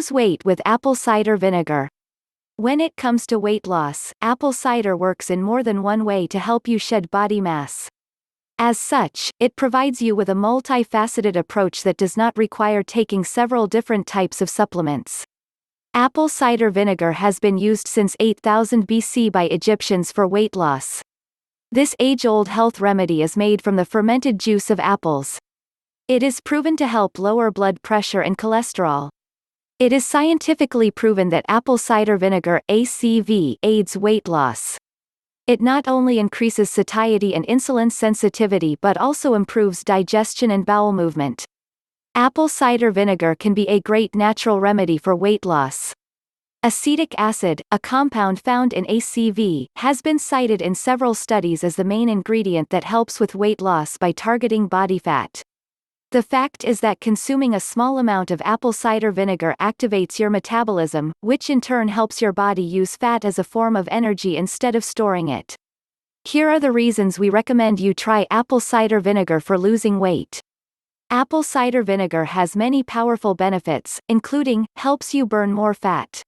Lose weight with apple cider vinegar. When it comes to weight loss, apple cider works in more than one way to help you shed body mass. As such, it provides you with a multifaceted approach that does not require taking several different types of supplements. Apple cider vinegar has been used since 8000 BC by Egyptians for weight loss. This age-old health remedy is made from the fermented juice of apples. It is proven to help lower blood pressure and cholesterol. It is scientifically proven that apple cider vinegar (ACV) aids weight loss. It not only increases satiety and insulin sensitivity but also improves digestion and bowel movement. Apple cider vinegar can be a great natural remedy for weight loss. Acetic acid, a compound found in ACV, has been cited in several studies as the main ingredient that helps with weight loss by targeting body fat. The fact is that consuming a small amount of apple cider vinegar activates your metabolism, which in turn helps your body use fat as a form of energy instead of storing it. Here are the reasons we recommend you try apple cider vinegar for losing weight. Apple cider vinegar has many powerful benefits, including, helps you burn more fat.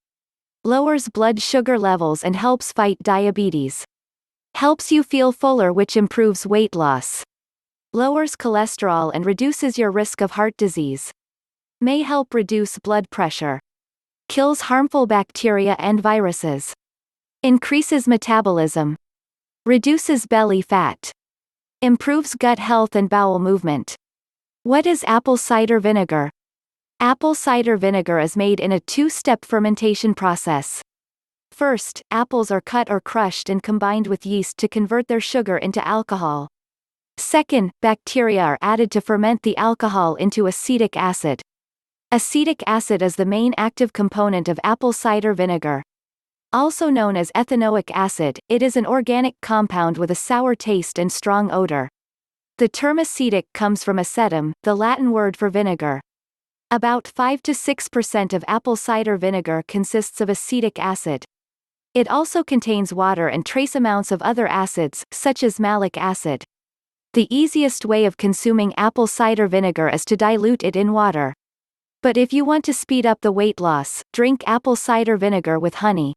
Lowers blood sugar levels and helps fight diabetes. Helps you feel fuller, which improves weight loss. Lowers cholesterol and reduces your risk of heart disease. May help reduce blood pressure. Kills harmful bacteria and viruses. Increases metabolism. Reduces belly fat. Improves gut health and bowel movement. What is apple cider vinegar? Apple cider vinegar is made in a two-step fermentation process. First, apples are cut or crushed and combined with yeast to convert their sugar into alcohol. Second, bacteria are added to ferment the alcohol into acetic acid. Acetic acid is the main active component of apple cider vinegar. Also known as ethanoic acid, it is an organic compound with a sour taste and strong odor. The term acetic comes from acetum, the Latin word for vinegar. About 5 to 6% of apple cider vinegar consists of acetic acid. It also contains water and trace amounts of other acids, such as malic acid. The easiest way of consuming apple cider vinegar is to dilute it in water. But if you want to speed up the weight loss, drink apple cider vinegar with honey.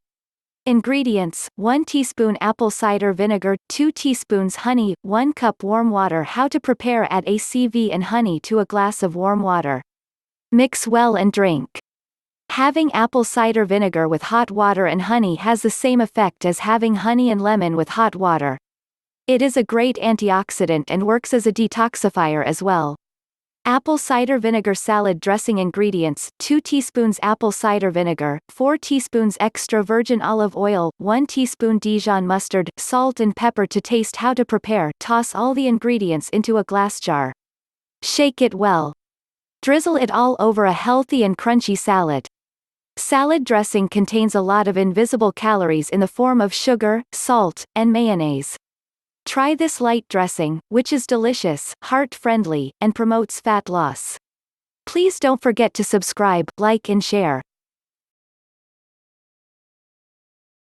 Ingredients: 1 teaspoon apple cider vinegar, 2 teaspoons honey, 1 cup warm water. How to prepare: add ACV and honey to a glass of warm water. Mix well and drink. Having apple cider vinegar with hot water and honey has the same effect as having honey and lemon with hot water. It is a great antioxidant and works as a detoxifier as well. Apple cider vinegar salad dressing. Ingredients: 2 teaspoons apple cider vinegar, 4 teaspoons extra virgin olive oil, 1 teaspoon Dijon mustard, salt and pepper to taste. How to prepare: toss all the ingredients into a glass jar. Shake it well. Drizzle it all over a healthy and crunchy salad. Salad dressing contains a lot of invisible calories in the form of sugar, salt, and mayonnaise. Try this light dressing, which is delicious, heart-friendly, and promotes fat loss. Please don't forget to subscribe, like and share.